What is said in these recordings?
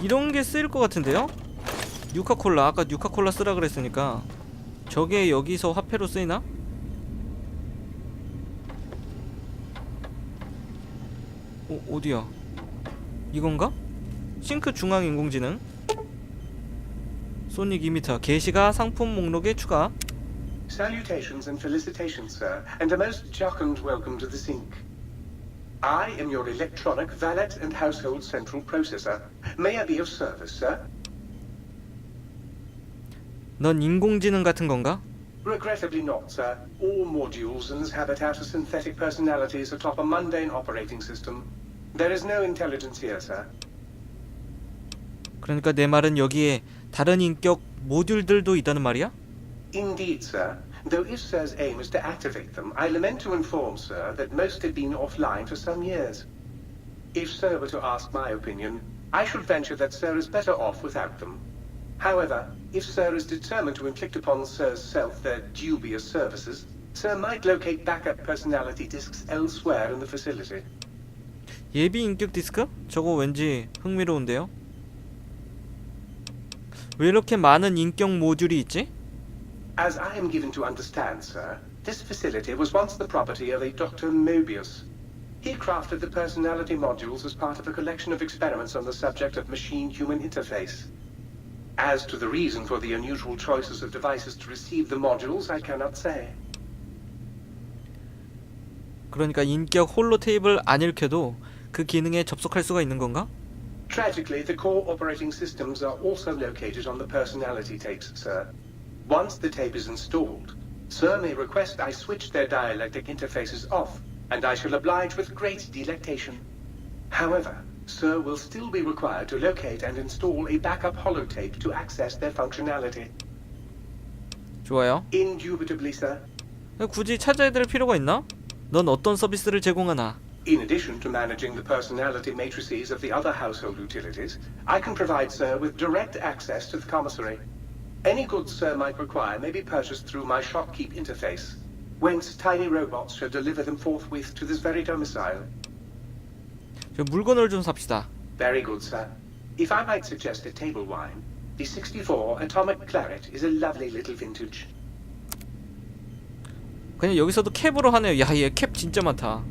이런게 쓰일 것 같은데요? 뉴카콜라, 아까 뉴카콜라 쓰라 그랬으니까 저게 여기서 화폐로 쓰이나? 어디야? 이건가? 싱크 중앙 인공지능 소닉 이미터 게시가 상품 목록에 추가. Salutations and felicitations, sir, and a most jocund welcome to the sink. I am your electronic valet and household central processor. May I be of service, sir? 넌 인공지능 같은 건가? Regrettably not, sir. All modules inhabit out of synthetic personalities atop a mundane operating system. There is no intelligence here, sir. 그러니까 내 말은 여기에 다른 인격 모듈들도 있다는 말이야? Indeed, sir. Though if sir's aim is to activate them, I lament to inform sir that most have been offline for some years. If sir were to ask my opinion, I should venture that sir is better off without them. However, if sir is determined to inflict upon sir's self their dubious services, sir might locate backup personality disks elsewhere in the facility. 예비 인격 디스크? 저거 왠지 흥미로운데요? 왜 이렇게 많은 인격 모듈이 있지? As I am given to understand, sir, this facility was once the property of a Dr. Mobius. He crafted the personality modules as part of a collection of experiments on the subject of machine-human interface. As to the reason for the unusual choices of devices to receive the modules, I cannot say. 그러니까 인격 홀로 테이블 안 읽혀도 그 기능에 접속할 수가 있는 건가? Tragically, the core operating systems are also located on the personality tapes, sir. Once the tape is installed, sir may request I switch their dialectic interfaces off, and I shall oblige with great delectation. However, sir will still be required to locate and install a backup holotape to access their functionality. 좋아요. Indubitably, sir. 굳이 찾아야 될 필요가 있나? 넌 어떤 서비스를 제공하나? In addition to managing the personality matrices of the other household utilities, I can provide sir with direct access to the commissary. Any goods sir might require may be purchased through my shopkeep interface, whence tiny robots shall deliver them forthwith to this very domicile. 저 물건을 좀 삽시다. Very good, sir. If I might suggest a table wine, the 64 Atomic Claret is a lovely little vintage. 그냥 여기서도 캡으로 하네요. 야, 얘 캡 진짜 많다.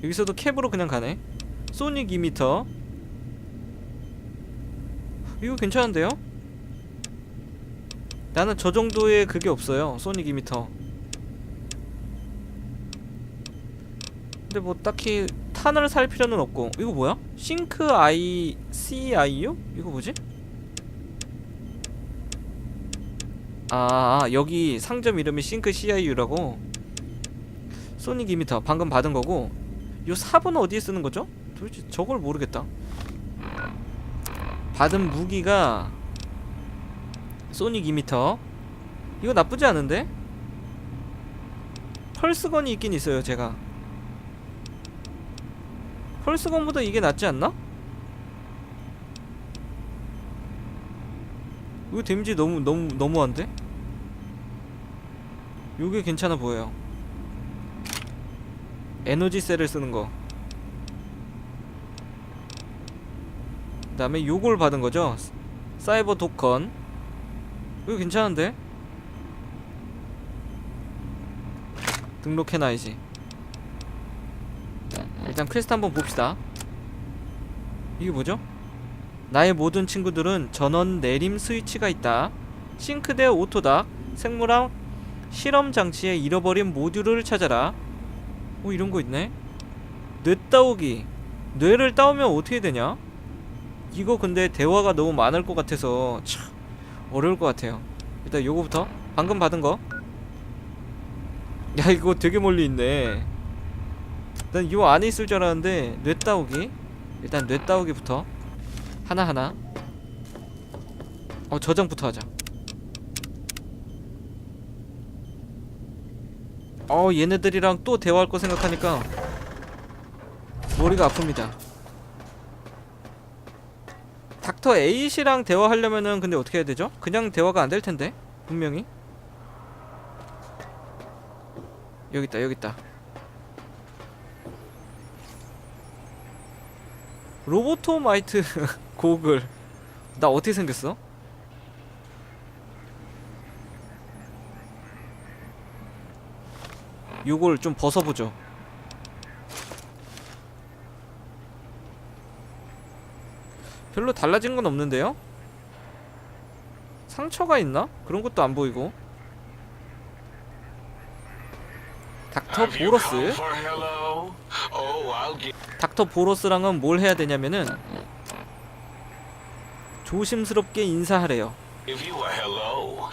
여기서도 캡으로 그냥 가네. 소닉 이미터. 이거 괜찮은데요? 나는 저 정도의 그게 없어요. 소닉 이미터. 근데 뭐 딱히 탄을 살 필요는 없고. 이거 뭐야? 싱크 아이 CIU? 이거 뭐지? 아, 여기 상점 이름이 싱크 CIU라고. 소닉 이미터 방금 받은 거고. 요 삽은 어디에 쓰는 거죠? 도대체 저걸 모르겠다. 받은 무기가 소닉 이미터. 이거 나쁘지 않은데? 펄스건이 있긴 있어요. 제가 펄스건보다 이게 낫지 않나? 이거 데미지 너무한데? 요게 괜찮아 보여요. 에너지 셀을 쓰는 거. 그 다음에 요걸 받은 거죠. 사이버 도컨. 이거 괜찮은데? 등록해놔야지. 일단 퀘스트 한번 봅시다. 이게 뭐죠? 나의 모든 친구들은 전원 내림 스위치가 있다. 싱크대 오토닥 생물학 실험 장치에 잃어버린 모듈을 찾아라. 오, 이런 거 있네. 뇌 따오기. 뇌를 따오면 어떻게 되냐? 이거 근데 대화가 너무 많을 것 같아서 참 어려울 것 같아요. 일단 요거부터 방금 받은 거. 야, 이거 되게 멀리 있네. 난 요 안에 있을 줄 알았는데. 뇌 따오기. 일단 뇌 따오기부터 하나하나. 저장부터 하자. 얘네들이랑 또 대화할 거 생각하니까 머리가 아픕니다. 닥터 에잇이랑 대화하려면은 근데 어떻게 해야 되죠? 그냥 대화가 안 될 텐데 분명히. 여기 있다. 로보토마이트 고글. 나 어떻게 생겼어? 요걸 좀 벗어보죠. 별로 달라진 건 없는데요? 상처가 있나? 그런 것도 안 보이고. 닥터 보러스? 닥터 보러스랑은 뭘 해야 되냐면은 조심스럽게 인사하래요. Give you a hello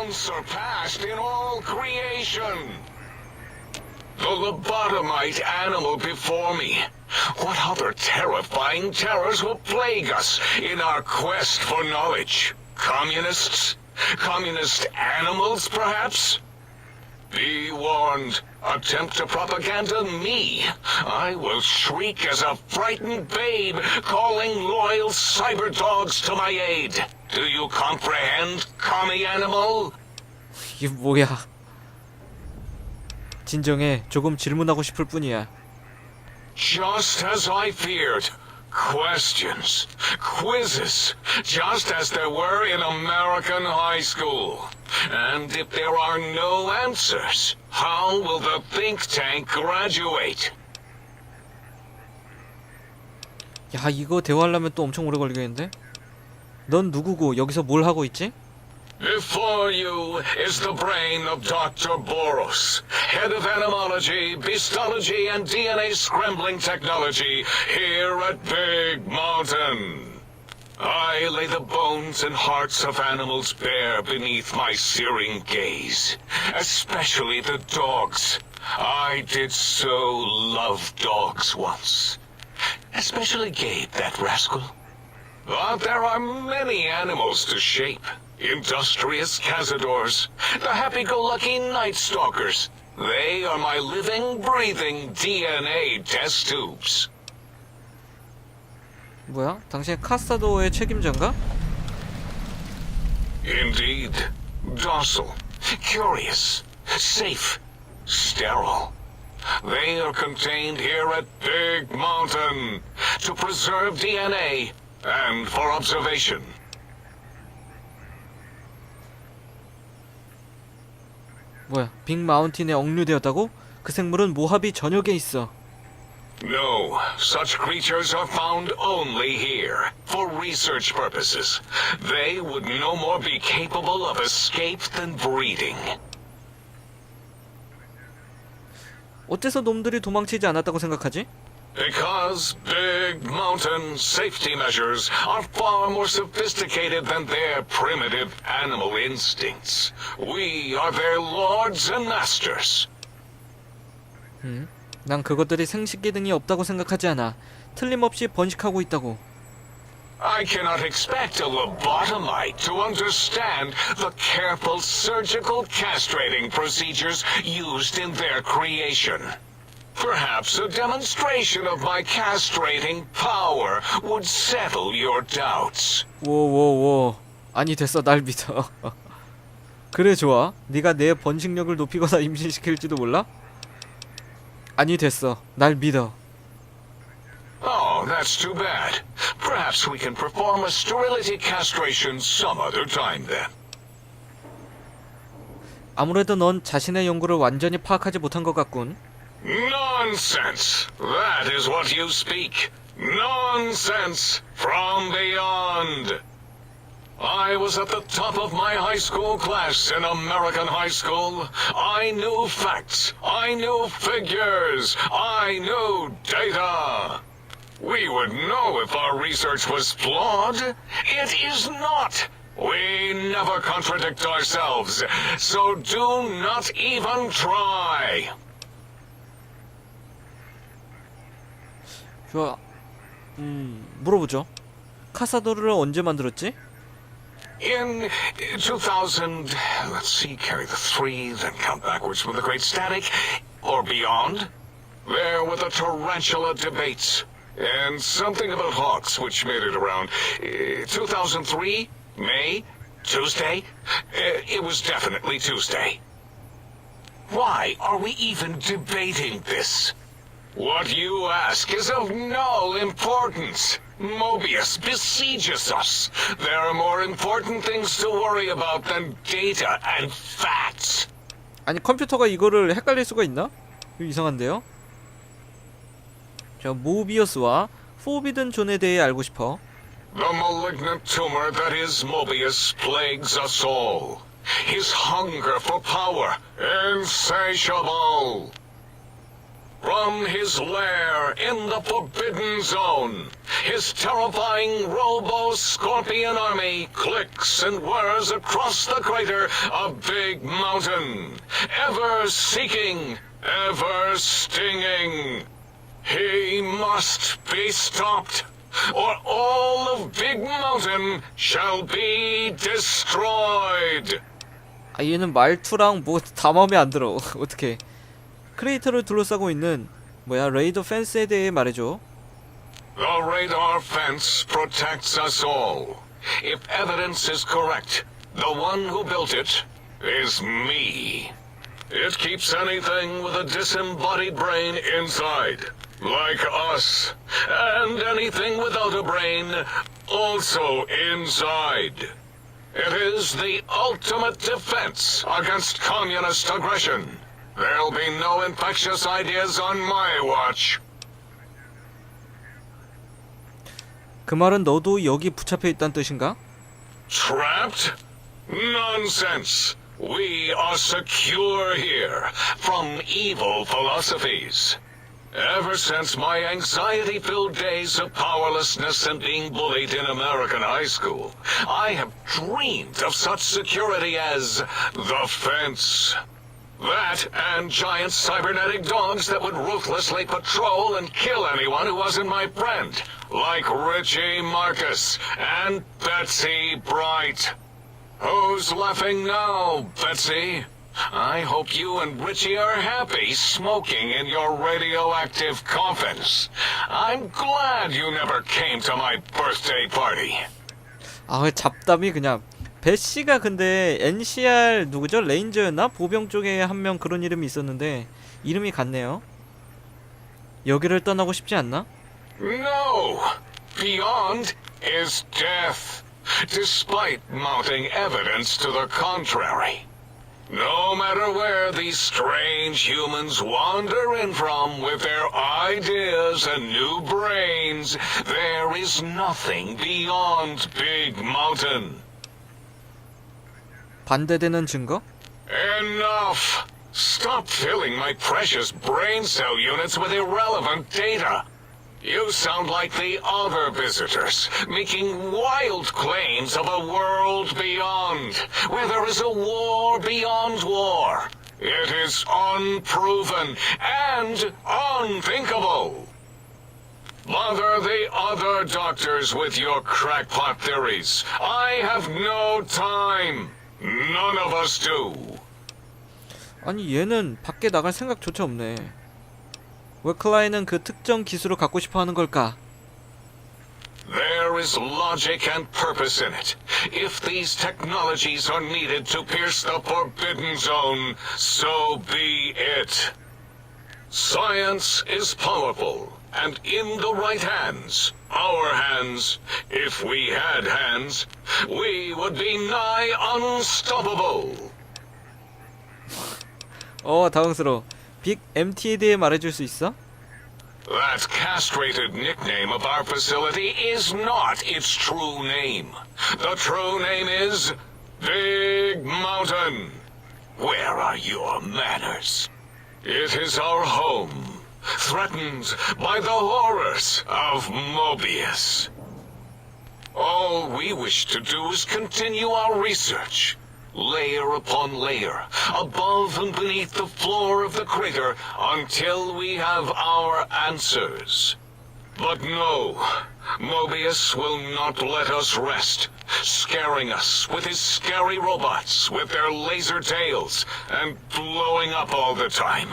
unsurpassed in all creation. The lobotomite animal before me. What other terrifying terrors will plague us in our quest for knowledge? Communists? Communist animals, perhaps? Be warned. Attempt to propaganda me. I will shriek as a frightened babe, calling loyal cyber dogs to my aid. Do you comprehend, commie animal? 이게 뭐야? 진정해. 조금 질문하고 싶을 뿐이야. Just as I feared. Questions, quizzes, just as there were in American high school. And if there are no answers, how will the think tank graduate? 야, 이거 대화하려면 또 엄청 오래 걸리겠는데? 넌 누구고 여기서 뭘 하고 있지? Before you is the brain of Dr. Boros, head of animology, beastology, and DNA scrambling technology here at Big Mountain. I lay the bones and hearts of animals bare beneath my searing gaze, especially the dogs. I did so love dogs once. Especially Gabe, that rascal. But there are many animals to shape. Industrious cazadors, the happy-go-lucky night stalkers. They are my living, breathing DNA test tubes. 뭐야? 당신 카스타도어의 책임자인가? Indeed. Docile, curious, safe, sterile. They are contained here at Big Mountain to preserve DNA and for observation. 뭐야? 빅마운틴에 억류되었다고? 그 생물은 모하비 전역에 있어. No, such creatures are found only here, for research purposes. They would no more be capable of escape than breeding. 어째서 놈들이 도망치지 않았다고 생각하지? Because Big Mountain safety measures are far more sophisticated than their primitive animal instincts. We are their lords and masters. 난 그것들이 생식 기능이 없다고 생각하지 않아. 틀림없이 번식하고 있다고. I cannot expect a lobotomite to understand the careful surgical castrating procedures used in their creation. Perhaps a demonstration of my castrating power would settle your doubts. 오오오. 아니 됐어, 날 믿어. 그래 좋아. 네가 내 번식력을 높이거나 임신시킬지도 몰라? 아니 됐어, 날 믿어. Oh, that's too bad. Perhaps we can perform a sterility castration some other time then. 아무래도 넌 자신의 연구를 완전히 파악하지 못한 것 같군. Nonsense! That is what you speak. Nonsense from beyond. I was at the top of my high school class in American high school. I knew facts. I knew figures. I knew data. We would know if our research was flawed. It is not. We never contradict ourselves, so do not even try. 좋아. 물어보죠. 카사도르를 언제 만들었지? In 2000, let's see, carry the 3, then count backwards from the Great Static, or beyond. There were the tarantula debates, and something about hawks, which made it around 2003, May, Tuesday. It was definitely Tuesday. Why are we even debating this? What you ask is of no importance. Mobius besieges us. There are more important things to worry about than data and facts. 아니 컴퓨터가 이거를 헷갈릴 수가 있나? 이거 이상한데요? 자, 모비어스와 포비든 존에 대해 알고 싶어. The malignant tumor that is Mobius plagues us all. His hunger for power, insatiable. From his lair in the Forbidden Zone, his terrifying Robo-Scorpion army clicks and whirs across the crater of Big Mountain, ever seeking, ever stinging. He must be stopped, or all of Big Mountain shall be destroyed. 아 얘는 말투랑 뭐 다 마음에 안 들어. 어떡해. 크레이터를 둘러싸고 있는 뭐야 레이더 펜스에 대해 말해줘. The radar fence protects us all. If evidence is correct, the one who built it is me. It keeps anything with a disembodied brain inside, like us, and anything without a brain also inside. It is the ultimate defense against communist aggression. There'll be no infectious ideas on my watch. 그 말은 너도 여기 붙잡혀 있다는 뜻인가? Trapped? Nonsense. We are secure here from evil philosophies. Ever since my anxiety-filled days of powerlessness and being bullied in American high school, I have dreamed of such security as the fence. That and giant cybernetic dogs that would ruthlessly patrol and kill anyone who wasn't my friend, like Richie Marcus and Betsy Bright. Who's laughing now, Betsy? I hope you and Richie are happy smoking in your radioactive coffins. I'm glad you never came to my birthday party. 아 잡담이 그냥. 베씨가 근데 NCR 누구죠? 레인저였나? 보병 쪽에 한 명 그런 이름이 있었는데 이름이 같네요. 여기를 떠나고 싶지 않나? No! Beyond is death, despite mounting evidence to the contrary. No matter where these strange humans wander in from with their ideas and new brains, there is nothing beyond Big Mountain. 반대되는 증거? Enough! Stop filling my precious brain cell units with irrelevant data. You sound like the other visitors, making wild claims of a world beyond, where there is a war beyond war. It is unproven and unthinkable. Bother the other doctors with your crackpot theories. I have no time. None of us do. 아니 얘는 밖에 나갈 생각조차 없네. 왜 클라이는 그 특정 기술을 갖고 싶어 하는 걸까? There is logic and purpose in it. If these technologies are needed to pierce the Forbidden Zone, so be it. Science is powerful, and in the right hands, our hands, if we had hands, we would be nigh unstoppable. 당황스러워. 빅 MT에 대해 말해줄 수 있어? That castrated nickname of our facility is not its true name. The true name is Big Mountain. Where are your manners? It is our home, threatened by the horrors of Mobius. All we wish to do is continue our research, layer upon layer, above and beneath the floor of the crater, until we have our answers. But no, Mobius will not let us rest, scaring us with his scary robots with their laser tails and blowing up all the time.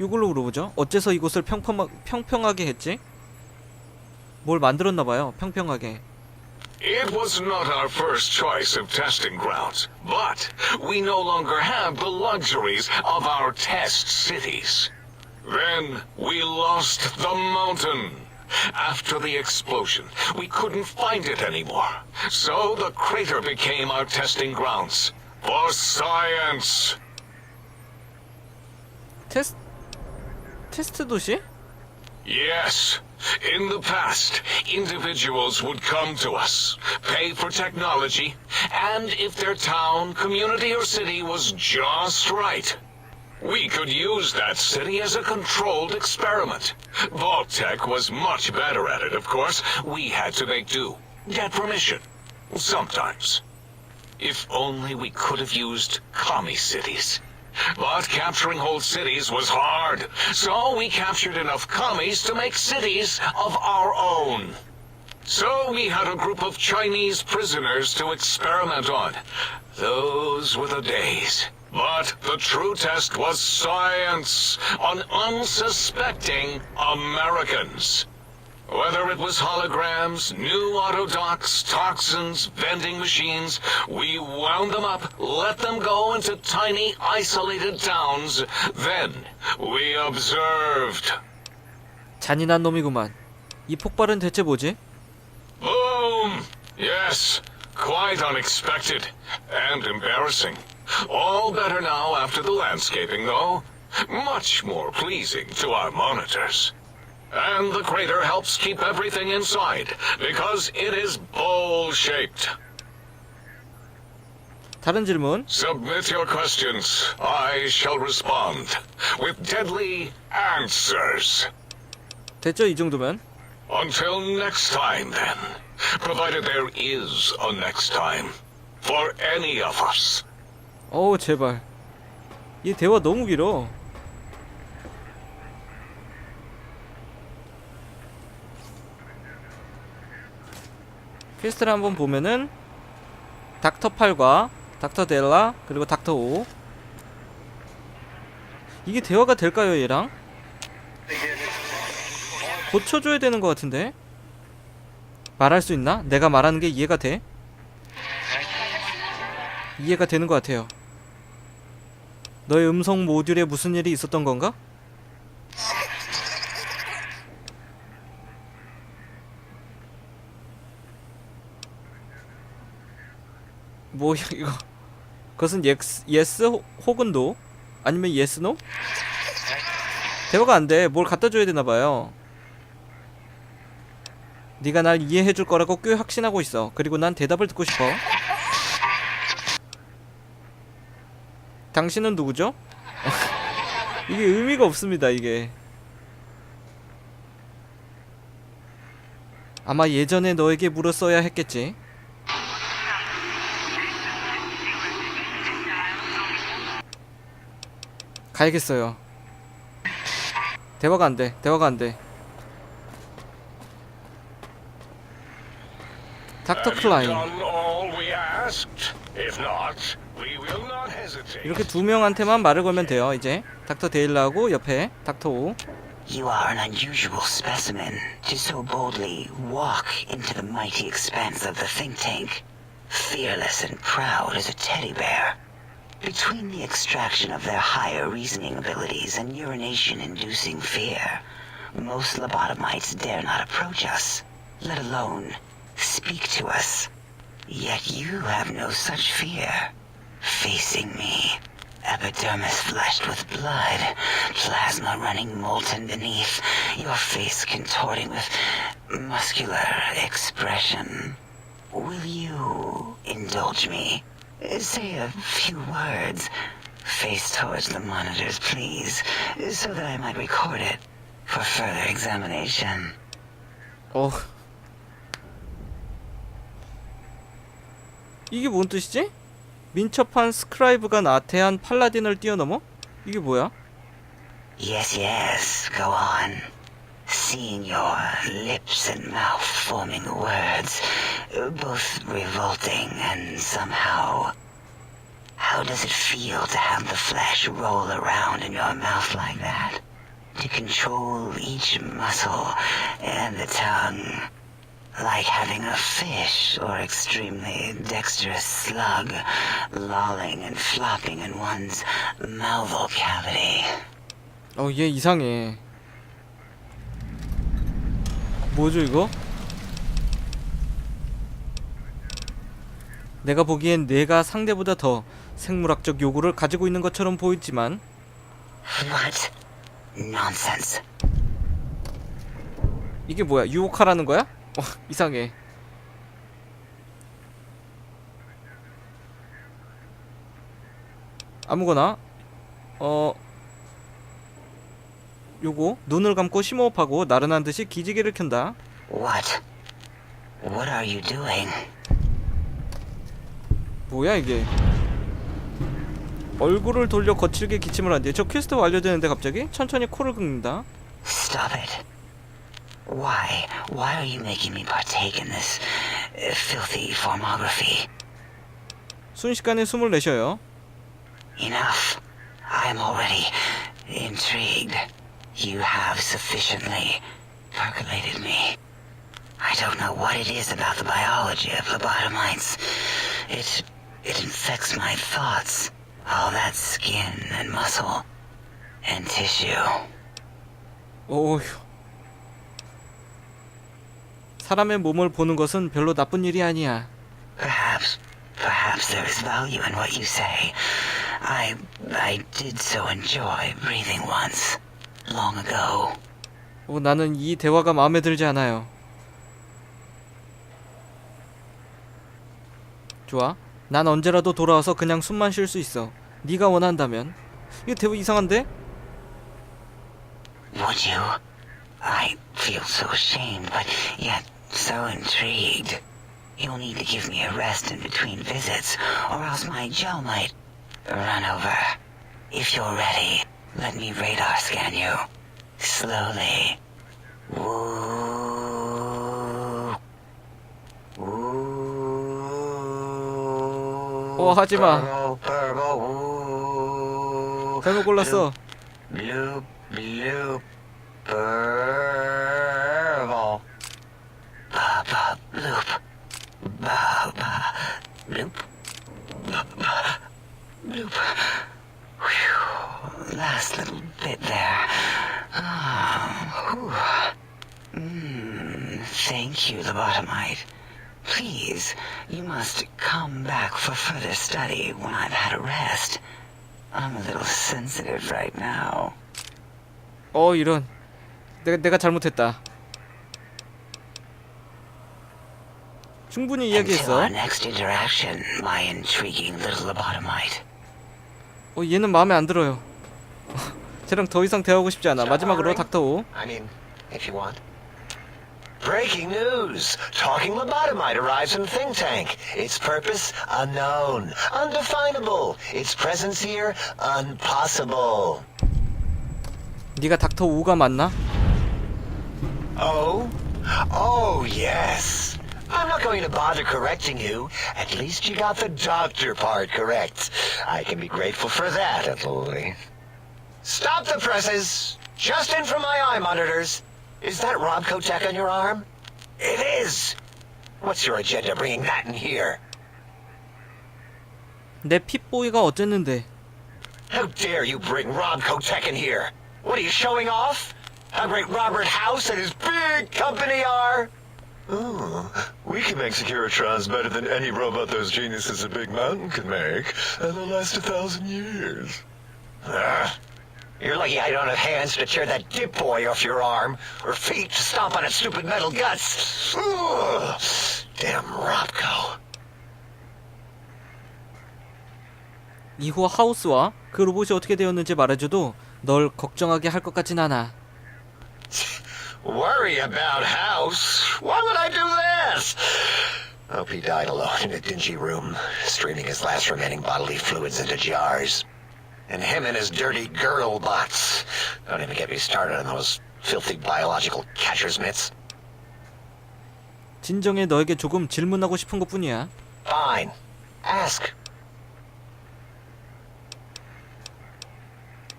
이걸로 물어보죠. 어째서 이곳을 평평하게 했지? 뭘 만들었나봐요. 평평하게. It was not our first choice of testing grounds, but we no longer have the luxuries of our test cities. Then we lost the mountain. After the explosion, we couldn't find it anymore. So the crater became our testing grounds for science. 테스트 도시? Yes. In the past, individuals would come to us, pay for technology, and if their town, community, or city was just right, we could use that city as a controlled experiment. Vault-Tec was much better at it, of course. We had to make do. Get permission. Sometimes. If only we could have used commie cities. But capturing whole cities was hard, so we captured enough commies to make cities of our own. So we had a group of Chinese prisoners to experiment on. Those were the days. But the true test was science on unsuspecting Americans. Whether it was holograms, new autodocs, toxins, vending machines, we wound them up, let them go into tiny, isolated towns. Then we observed. 잔인한 놈이구만. 이 폭발은 대체 뭐지? Boom! Yes, quite unexpected and embarrassing. All better now after the landscaping, though. Much more pleasing to our monitors. And the crater helps keep everything inside, because it is bowl-shaped. 다른 질문. Submit your questions. I shall respond with deadly answers. 됐죠, 이 정도면? Until next time, then. Provided there is a next time. For any of us. 어우, 제발. 이 대화 너무 길어. 퀘스트를 한번 보면은 닥터 8과 닥터 델라 그리고 닥터 5 이게 대화가 될까요 얘랑? 고쳐줘야 되는 것 같은데 말할 수 있나? 내가 말하는 게 이해가 돼? 이해가 되는 것 같아요. 너의 음성 모듈에 무슨 일이 있었던 건가? 뭐야 이거 그것은 yes 혹은 no? 아니면 yes no? 대화가 안돼. 뭘 갖다줘야 되나봐요. 네가 날 이해해줄 거라고 꽤 확신하고 있어. 그리고 난 대답을 듣고 싶어. 당신은 누구죠? 이게 의미가 없습니다 이게. 아마 예전에 너에게 물었어야 했겠지. 가야겠어요. 대화가 안돼. 대화가 안돼. 닥터 클라인. 이렇게 두 명한테만 말을 걸면 돼요. 이제 닥터 데일라하고 옆에 닥터 5. You are an unusual specimen to so boldly walk into the mighty expanse of the think tank, fearless and proud as a teddy bear. Between the extraction of their higher reasoning abilities and urination-inducing fear, most lobotomites dare not approach us, let alone speak to us. Yet you have no such fear. Facing me, epidermis flushed with blood, plasma running molten beneath, your face contorting with muscular expression. Will you indulge me? Say a few words. Face towards the monitors, please, so that I might record it for further examination. 이게 뭔 뜻이지? 민첩한 스크라이브가 나태한 팔라딘을 뛰어넘어? 이게 뭐야? Yes, yes, go on. Seeing your lips and mouth forming words, both revolting and somehow... How does it feel to have the flesh roll around in your mouth like that? To control each muscle and the tongue? Like having a fish or extremely dexterous slug lolling and flopping in one's malval cavity. 얘 이상해. 뭐죠 이거? 내가 보기엔 뇌가 상대보다 더 생물학적 요구를 가지고 있는 것처럼 보이지만 What? Nonsense. 이게 뭐야? 유혹하라는 거야? 이상해. 아무거나 요거 눈을 감고 심호흡하고 나른한 듯이 기지개를 켠다. What? What are you doing? 뭐야 이게? 얼굴을 돌려 거칠게 기침을 한대. 저 퀘스트 완료되는데 갑자기 천천히 코를 긁는다. Stop it. Why? Why are you making me partake in this filthy formography? 순식간에 숨을 내쉬어요. Enough. I'm already intrigued. You have sufficiently percolated me. I don't know what it is about the biology of lobotomites. It infects my thoughts. All that skin and muscle and tissue. 오휴. 사람의 몸을 보는 것은 별로 나쁜 일이 아니야. Perhaps there is value in what you say. I did so enjoy breathing once, long ago. 나는 이 대화가 마음에 들지 않아요. 좋아. 난 언제라도 돌아와서 그냥 숨만 쉴 수 있어. 네가 원한다면. 이거 대화 이상한데? Would you? I feel so ashamed, but yet so intrigued. You'll need to give me a rest in between visits, or else my jaw might run over. If you're ready, let me radar scan you. Slowly. Woo. Woo. 하지마. Purple, woo. 잘못 골랐어. Bloop, bloop, purple. Ba, ba, bloop. Ba, ba, bloop. Ba, ba, bloop. Whew. Last little bit there. Thank you, lobotomite. Please, you must come back for further study when I've had a rest. I'm a little sensitive right now. 이런. 내가 잘못했다. 충분히 Until 이야기했어. our next interaction, my intriguing little lobotomite. 얘는 마음에 안 들어요. 쟤랑 더 이상 대화하고 싶지 않아. 마지막으로 닥터5. I mean, if you want. Breaking news! Talking lobotomite arrives in think tank. Its purpose, unknown. Undefinable. Its presence here, impossible. 네가 닥터5가 맞나? Oh? Oh, yes. I'm not going to bother correcting you. At least you got the doctor part correct. I can be grateful for that, at least. Stop the presses! Just in from my eye monitors. Is that Rob Kotek on your arm? It is! What's your agenda bringing that in here? 내 핏보이가 어쨌는데. How dare you bring Rob Kotek in here? What are you showing off? How great Robert House and his big company are? Oh, we can make Securitrons better than any robot those geniuses at Big Mountain can make, and they'll last 1,000 years. You're lucky I don't have hands to tear that dip boy off your arm, or feet to stomp on its stupid metal guts. Ugh. Damn Robco. 이후 하우스와 그 로봇이 어떻게 되었는지 말해줘도 널 걱정하게 할 것 같진 않아. Worry about House? Why would I do this? Hope he died alone in a dingy room, straining his last remaining bodily fluids into jars. And him and his dirty girl bots. Don't even get me started on those filthy biological catcher's mitts. 진정에 너에게 조금 질문하고 싶은 것뿐이야. Fine. Ask.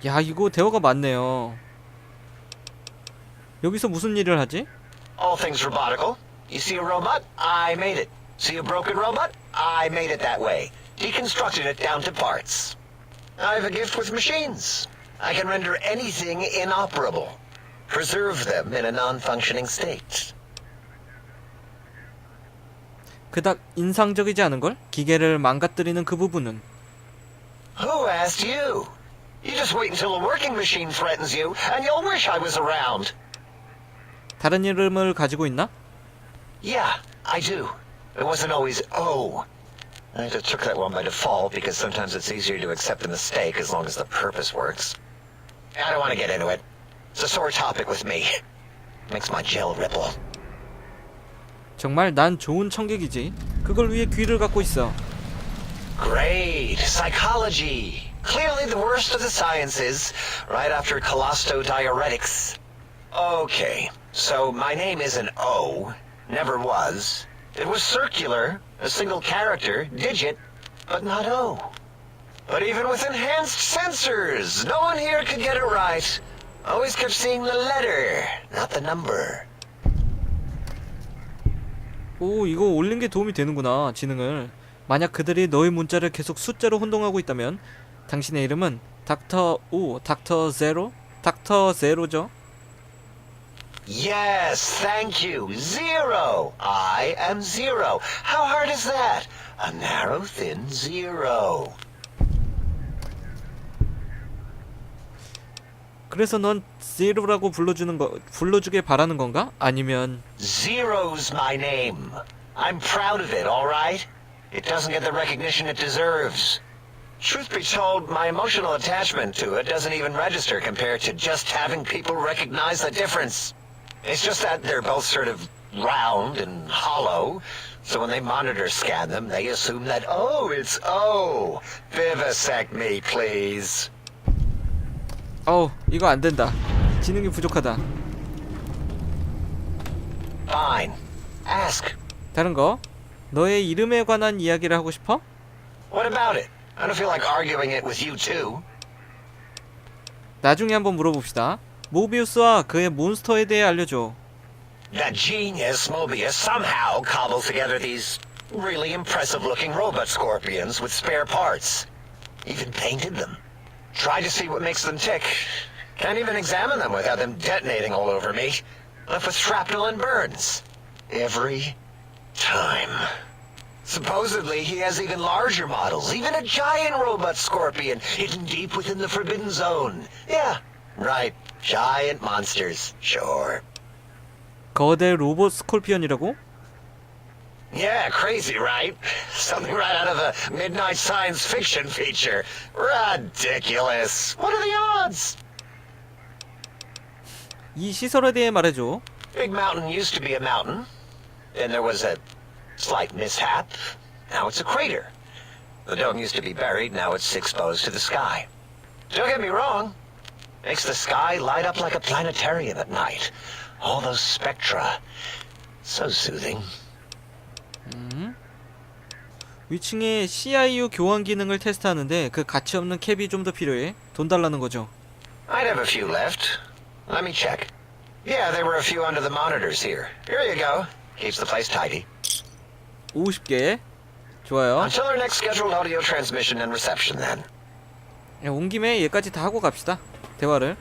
야, 이거 대화가 많네요. 여기서 무슨 일을 하지? All things robotical. You see a robot? I made it. See a broken robot? I made it that way. Deconstructed it down to parts. I have a gift with machines. I can render anything inoperable. Preserve them in a non-functioning state. 그닥 인상적이지 않은걸? 기계를 망가뜨리는 그 부분은. Who asked you? You just wait until a working machine threatens you, and you'll wish I was around. 다른 이름을 가지고 있나? Yeah, I do. It wasn't always O. I just took that one by default because sometimes it's easier to accept a mistake as long as the purpose works. I don't want to get into it. It's a sore topic with me. Makes my gel ripple. 정말 난 좋은 청객이지. 그걸 위해 귀를 갖고 있어. Great. Psychology. Clearly the worst of the sciences, right after colostodiuretics. Okay, so my name isn't O. Never was. It was circular, a single character, digit, but not O. But even with enhanced sensors, no one here could get it right. Always kept seeing the letter, not the number. 오, 이거 올린 게 도움이 되는구나, 지능을. 만약 그들이 너의 문자를 계속 숫자로 혼동하고 있다면 당신의 이름은 닥터 O, 닥터 제로? 닥터 제로죠? Yes, thank you. Zero. I am zero. How hard is that? A narrow, thin zero. 그래서 넌 제로라고 불러주길 바라는 건가? 아니면 Zero's my name. I'm proud of it, all right? It doesn't get the recognition it deserves. Truth be told, my emotional attachment to it doesn't even register compared to just having people recognize the difference. It's just that they're both sort of round and hollow, so when they monitor scan them, they assume that, oh, it's O. Vivisect me, please. 이거 안 된다. 지능이 부족하다. Fine. Ask. 다른 거? 너의 이름에 관한 이야기를 하고 싶어? What about it? I don't feel like arguing it with you too. 나중에 한번 물어봅시다. 모비우스와 그의 몬스터에 대해 알려줘. That genius Mobius somehow cobbled together these really impressive-looking robot scorpions with spare parts. Even painted them. Tried to see what makes them tick. Can't even examine them without them detonating all over me. Left with shrapnel and burns. Every time. Supposedly, he has even larger models, even a giant robot scorpion hidden deep within the Forbidden Zone. Yeah, right. Giant monsters, sure. 거대 로봇 스콜피언이라고? Yeah, crazy, right? Something right out of a midnight science fiction feature. Ridiculous. What are the odds? 이 시설에 대해 말해줘. Big Mountain used to be a mountain. Then there was a slight mishap. Now it's a crater. The dome used to be buried, now it's exposed to the sky. Don't get me wrong. Makes the sky light up like a planetarium at night. All those spectra. So soothing. 위층에 CIU 교환 기능을 테스트하는데 그 가치 없는 캡이 좀 더 필요해. 돈 달라는 거죠. I'd have a few left. Let me check. Yeah, there were a few under the monitors here. Here you go. Keeps the place tidy. 50개. 좋아요. Until our next scheduled audio transmission and reception then. 온 김에 얘까지 다 하고 갑시다. 대화를.